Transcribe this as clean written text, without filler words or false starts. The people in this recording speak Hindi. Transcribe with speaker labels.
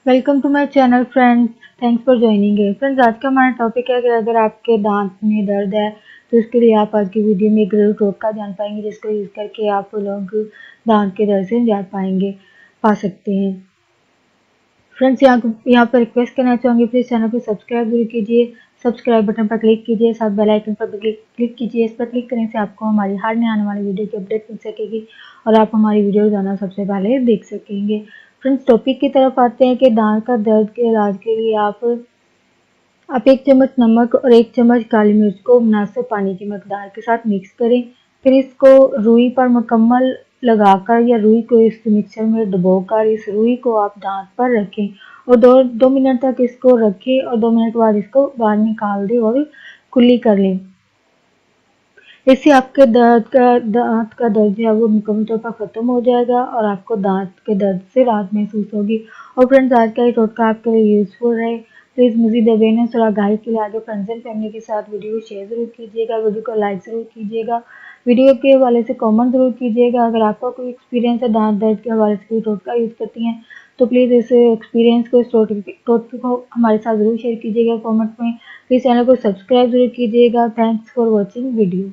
Speaker 1: Welcome to my channel friends. Thanks for joining है फ्रेंड्स। आज का हमारा टॉपिक है कि अगर आपके दांत में दर्द है तो इसके लिए आप आज की वीडियो में एक घरेलू टोटका जान पाएंगे, जिसको यूज़ करके आप लोग दांत के दर्द से निजात पा सकते हैं। फ्रेंड्स, यहाँ पर रिक्वेस्ट करना चाहूँगी, प्लीज़ चैनल को सब्सक्राइब जरूर कीजिए। सब्सक्राइब बटन पर क्लिक कीजिए, साथ बेल आइकन पर भी क्लिक कीजिए। इस पर क्लिक करने से आपको हमारी हर नए आने वाली वीडियो की अपडेट मिल सकेगी और आप हमारी वीडियो रोजाना सबसे पहले देख सकेंगे। फ्रेंड्स, टॉपिक की तरफ आते हैं कि दांत का दर्द के इलाज के लिए आप 1 चम्मच नमक और 1 चम्मच काली मिर्च को मुनासिब पानी की मकदार के साथ मिक्स करें। फिर इसको रुई पर मुकम्मल लगाकर या रुई को इस मिक्सर में डुबोकर इस रुई को आप दांत पर रखें और दो मिनट तक इसको रखें और 2 मिनट बाद इसको बाहर निकाल दें और कुल्ली कर लें। इससे आपके दांत का दर्द जो है वो मुकम्मल तौर पर ख़त्म हो जाएगा और आपको दांत के दर्द से राहत महसूस होगी। और फ्रेंड्स, आज का ये टोटका आपके लिए यूज़फुल रहे। प्लीज़ मज़ीद अवेयरनेस और आगाही के लिए आगे फ्रेंड्स एंड फैमिली के साथ वीडियो को शेयर ज़रूर कीजिएगा, वीडियो को लाइक ज़रूर कीजिएगा, वीडियो के हवाले से कमेंट ज़रूर कीजिएगा। अगर आपका कोई एक्सपीरियंस है दांत दर्द के हवाले से कोई टोटका यूज़ करती हैं तो प्लीज़ इस एक्सपीरियंस को, इस टोटके को हमारे साथ ज़रूर शेयर कीजिएगा कमेंट में। प्लीज़ चैनल को सब्सक्राइब ज़रूर कीजिएगा। Thanks for watching video.